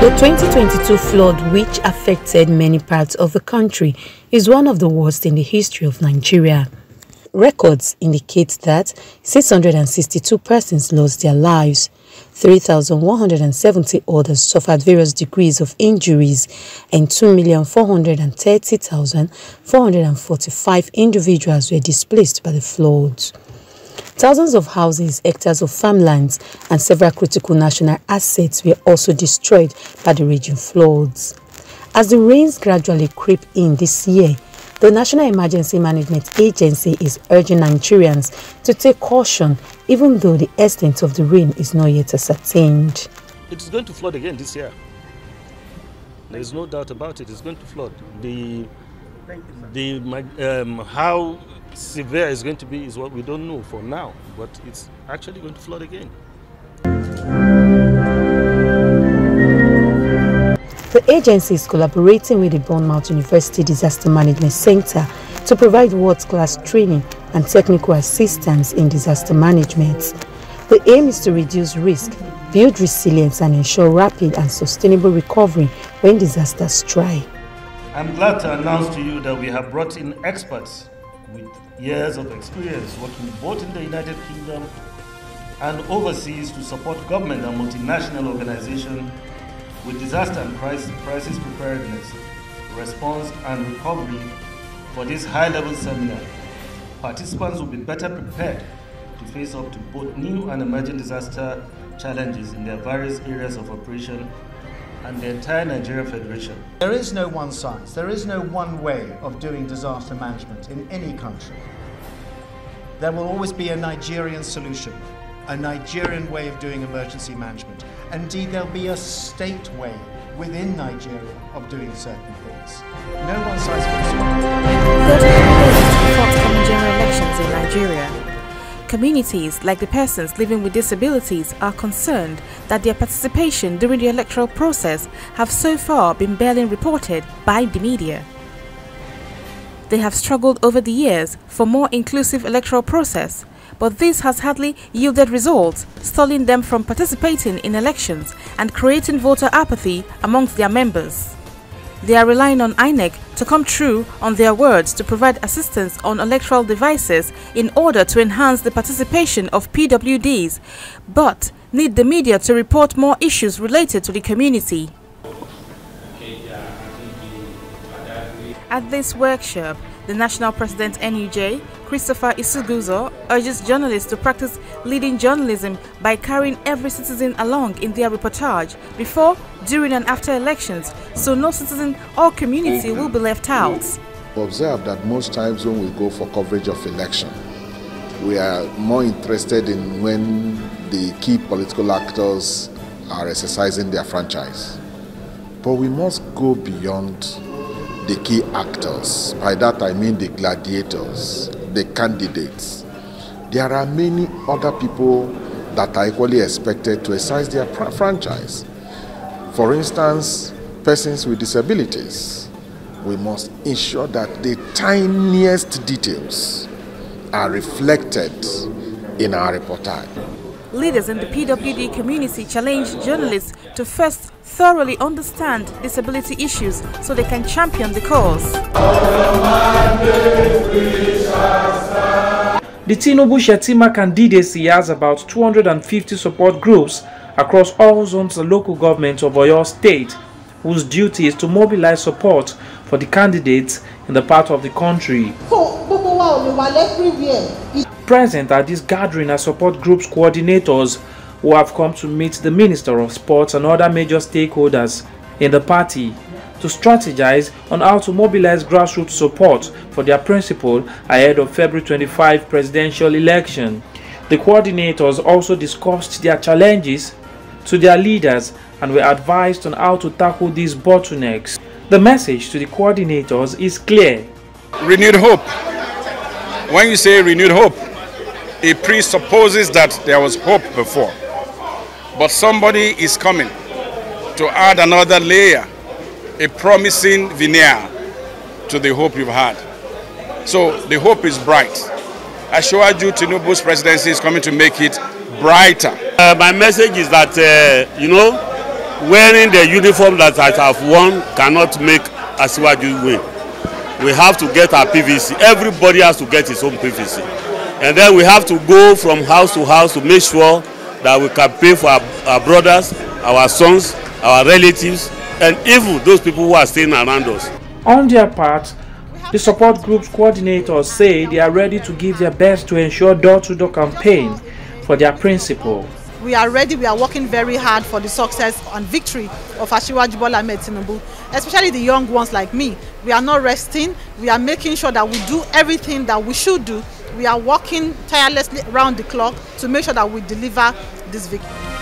The 2022 flood, which affected many parts of the country, is one of the worst in the history of Nigeria. Records indicate that 662 persons lost their lives, 3,170 others suffered various degrees of injuries, and 2,430,445 individuals were displaced by the floods. Thousands of houses, hectares of farmlands, and several critical national assets were also destroyed by the raging floods. As the rains gradually creep in this year, the National Emergency Management Agency is urging Nigerians to take caution, even though the extent of the rain is not yet ascertained. It is going to flood again this year. There is no doubt about it. It's going to flood. How severe it's going to be is what we don't know for now, but it's actually going to flood again. The agency is collaborating with the Bournemouth University Disaster Management Center to provide world-class training and technical assistance in disaster management. The aim is to reduce risk, build resilience, and ensure rapid and sustainable recovery when disasters strike. I'm glad to announce to you that we have brought in experts with years of experience working both in the United Kingdom and overseas to support government and multinational organizations with disaster and crisis preparedness, response and recovery. For this high-level seminar, participants will be better prepared to face up to both new and emerging disaster challenges in their various areas of operation and the entire Nigerian Federation. There is no one size, there is no one way of doing disaster management in any country. There will always be a Nigerian solution, a Nigerian way of doing emergency management. Indeed, there'll be a state way within Nigeria of doing certain things. No one size fits all. 30 days to the forthcoming general elections in Nigeria. Communities like the persons living with disabilities are concerned that their participation during the electoral process have so far been barely reported by the media. They have struggled over the years for more inclusive electoral process, but this has hardly yielded results, stalling them from participating in elections and creating voter apathy amongst their members. They are relying on INEC to come true on their words to provide assistance on electoral devices in order to enhance the participation of PWDs, but need the media to report more issues related to the community. At this workshop, the National President NUJ, Christopher Isuguzo, urges journalists to practice leading journalism by carrying every citizen along in their reportage before, during and after elections, so no citizen or community will be left out. We observe that most times when we go for coverage of election, we are more interested in when the key political actors are exercising their franchise. But we must go beyond the key actors. By that I mean the gladiators, the candidates. There are many other people that are equally expected to exercise their franchise. For instance, persons with disabilities. We must ensure that the tiniest details are reflected in our reportage. Leaders in the PWD community challenge journalists to first thoroughly understand disability issues so they can champion the cause. The Tinubu Shetima candidacy has about 250 support groups across all zones of the local government of Oyo State, whose duty is to mobilize support for the candidates in the part of the country. Present at this gathering are support groups coordinators who have come to meet the Minister of Sports and other major stakeholders in the party to strategize on how to mobilize grassroots support for their principal ahead of February 25 presidential election. The coordinators also discussed their challenges to their leaders and were advised on how to tackle these bottlenecks. The message to the coordinators is clear. Renewed hope. When you say renewed hope, it presupposes that there was hope before. But somebody is coming to add another layer, a promising veneer to the hope you've had. So the hope is bright. Asiwaju Tinubu's presidency is coming to make it brighter. My message is that, wearing the uniform that I have worn cannot make Asiwaju win. We have to get our PVC. Everybody has to get his own PVC. And then we have to go from house to house to make sure that we can pay for our brothers, our sons, our relatives, and even those people who are staying around us. On their part, the support group's coordinators say they are ready to give their best to ensure door-to-door campaign for their principal. We are ready, we are working very hard for the success and victory of Asiwaju Bola Ahmed Tinubu, especially the young ones like me. We are not resting, we are making sure that we do everything that we should do. We are working tirelessly around the clock to make sure that we deliver this victory.